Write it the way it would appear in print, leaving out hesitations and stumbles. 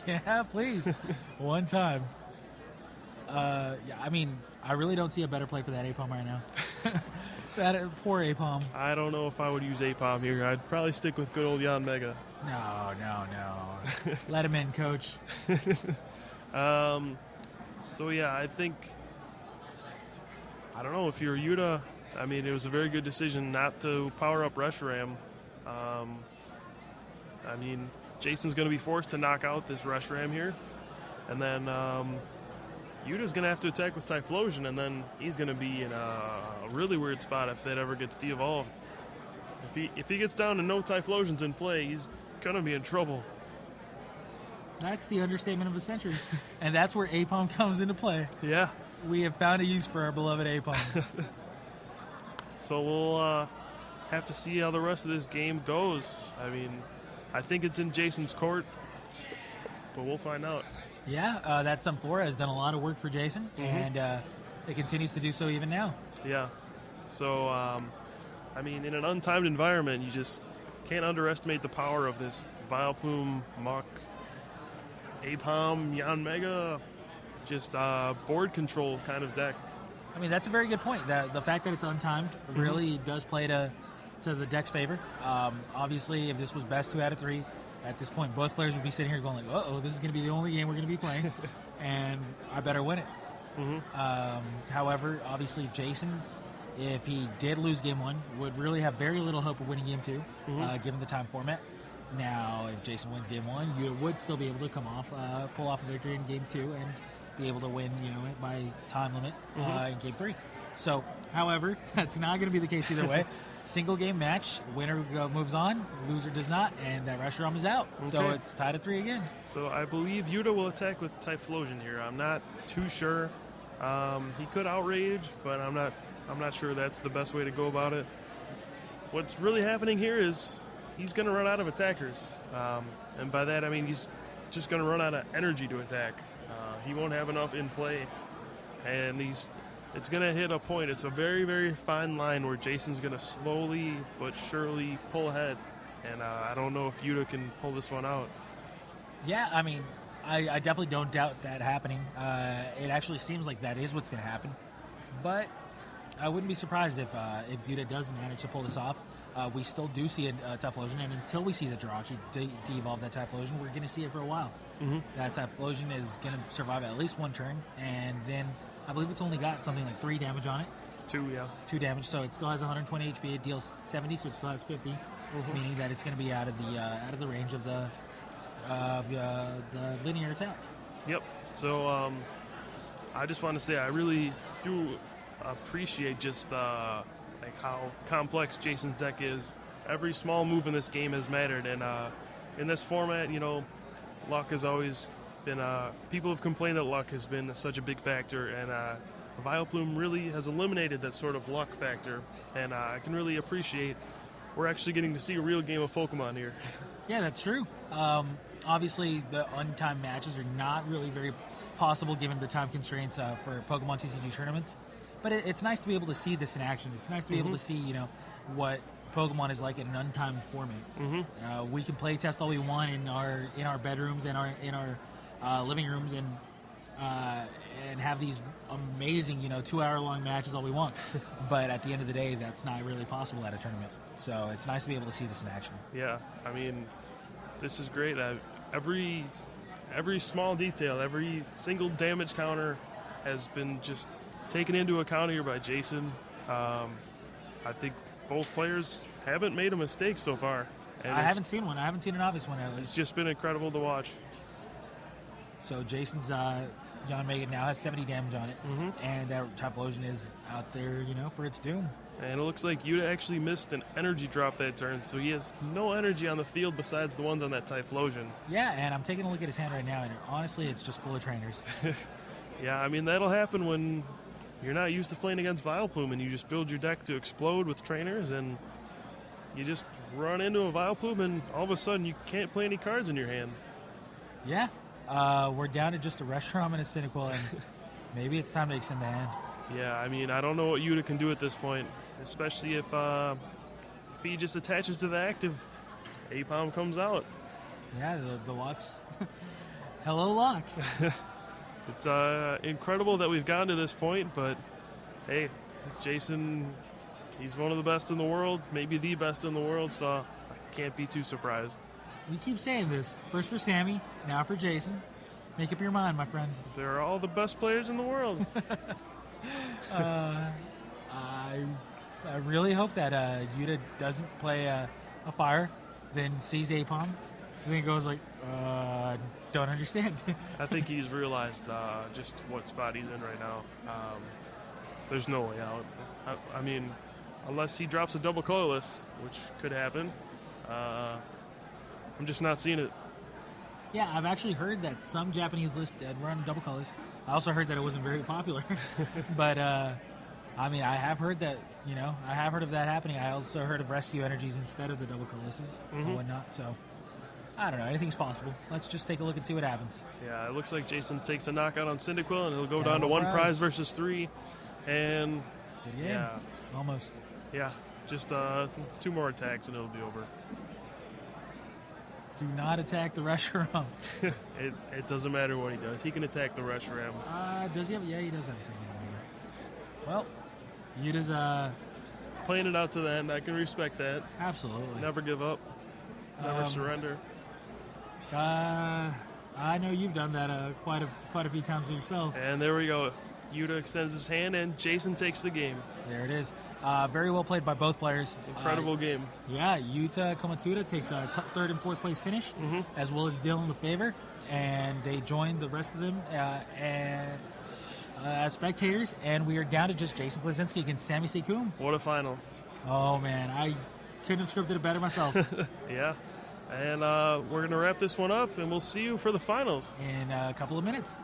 Yeah, please. One time. Yeah, I mean, I really don't see a better play for that APOM right now. That poor APOM. I don't know if I would use APOM here. I'd probably stick with good old Jan Mega. No. Let him in, coach. So, yeah, I don't know, if you're Yuta, I mean, it was a very good decision not to power up Reshiram. I mean, Jason's going to be forced to knock out this Reshiram here. And then Yuta's going to have to attack with Typhlosion, and then he's going to be in a really weird spot if that ever gets de-evolved. If he gets down to no Typhlosions in play, he's going to be in trouble. That's the understatement of the century. And that's where APOM comes into play. Yeah. We have found a use for our beloved APOM. So we'll have to see how the rest of this game goes. I mean, I think it's in Jason's court, but we'll find out. Yeah, that Sunflora has done a lot of work for Jason, and it continues to do so even now. Yeah. So, I mean, in an untimed environment, you just can't underestimate the power of this Vileplume, Muck, APOM, Jan Mega, just board control kind of deck. I mean, that's a very good point. The fact that it's untimed really does play to the deck's favor. Obviously, if this was best 2 out of 3, at this point, both players would be sitting here going like, uh-oh, this is going to be the only game we're going to be playing, and I better win it. However, obviously, Jason, if he did lose Game 1, would really have very little hope of winning Game 2, given the time format. Now, if Jason wins Game 1, you would still be able to pull off a victory in Game 2 and be able to win, by time limit in Game 3. So, however, that's not going to be the case either way. Single game match, winner moves on, loser does not, and that Reshiram is out. Okay. So it's tied at 3 again. So I believe Yuta will attack with Typhlosion here. I'm not too sure. He could outrage, but I'm not sure that's the best way to go about it. What's really happening here is he's going to run out of attackers, and by that I mean he's just going to run out of energy to attack. He won't have enough in play, and it's going to hit a point. It's a very, very fine line where Jason's going to slowly but surely pull ahead. And I don't know if Yuta can pull this one out. Yeah, I mean, I definitely don't doubt that happening. It actually seems like that is what's going to happen. But I wouldn't be surprised if Yuta does manage to pull this off. We still do see a Typhlosion, and until we see the Jirachi de-evolve that Typhlosion, we're going to see it for a while. That Typhlosion is going to survive at least one turn, and then I believe it's only got something like 3 damage on it. 2, yeah. 2 damage, so it still has 120 HP. It deals 70, so it still has 50, meaning that it's going to be out of the range of the linear attack. Yep. So I just want to say I really do appreciate just like how complex Jason's deck is. Every small move in this game has mattered, and in this format, luck has always been. People have complained that luck has been such a big factor, and Vileplume really has eliminated that sort of luck factor, and I can really appreciate we're actually getting to see a real game of Pokemon here. Yeah, that's true. Obviously, the untimed matches are not really very possible given the time constraints for Pokemon TCG tournaments. But it's nice to be able to see this in action. It's nice to be able to see, what Pokemon is like in an untimed format. We can play test all we want in our bedrooms and in our living rooms and have these amazing 2-hour-long matches all we want. But at the end of the day, that's not really possible at a tournament. So it's nice to be able to see this in action. Yeah, I mean, this is great. Every small detail, every single damage counter has been just taken into account here by Jason. I think both players haven't made a mistake so far. And I haven't seen one. I haven't seen an obvious one, at least. It's just been incredible to watch. So Jason's Jan Mega now has 70 damage on it, and that Typhlosion is out there, for its doom. And it looks like Yuta actually missed an energy drop that turn, so he has no energy on the field besides the ones on that Typhlosion. Yeah, and I'm taking a look at his hand right now, and honestly, it's just full of trainers. Yeah, I mean, that'll happen when you're not used to playing against Vileplume, and you just build your deck to explode with trainers, and you just run into a Vileplume, and all of a sudden you can't play any cards in your hand. Yeah, we're down to just a Reshiram and a Cyndaquil, and maybe it's time to extend the hand. Yeah, I mean, I don't know what Yuta can do at this point, especially if he just attaches to the active. APOM comes out. Yeah, the Lux Hello, luck. It's incredible that we've gotten to this point, but hey, Jason, he's one of the best in the world, maybe the best in the world, so I can't be too surprised. We keep saying this. First for Sammy, now for Jason. Make up your mind, my friend. They're all the best players in the world. I really hope that Yuta doesn't play a fire, then sees Apom, and then goes like, don't understand. I think he's realized just what spot he's in right now. There's no way out. I mean, unless he drops a double colorless, which could happen, I'm just not seeing it. Yeah, I've actually heard that some Japanese lists did run double colors. I also heard that it wasn't very popular. But, I mean, I have heard that, I have heard of that happening. I also heard of rescue energies instead of the double colorlesses and whatnot. So, I don't know. Anything's possible. Let's just take a look and see what happens. Yeah, it looks like Jason takes a knockout on Cyndaquil, and it'll go down to one prize versus 3. And, good game. Yeah. Almost. Yeah, just 2 more attacks, and it'll be over. Do not attack the Reshiram. It doesn't matter what he does. He can attack the Reshiram. Does he have? Yeah, he does have the same name. Well, Yuta's playing it out to the end. I can respect that. Absolutely. Never give up. Never surrender. I know you've done that quite a few times yourself. And there we go. Yuta extends his hand, and Jason takes the game. There it is. Very well played by both players. Incredible game. Yeah, Yuta Komatsuda takes a 3rd and 4th place finish, as well as Dylan LeFavor, and they joined the rest of them as spectators, and we are down to just Jason Klaczynski against Sammy Sekum. What a final. Oh, man, I couldn't have scripted it better myself. Yeah, and we're going to wrap this one up, and we'll see you for the finals. In a couple of minutes.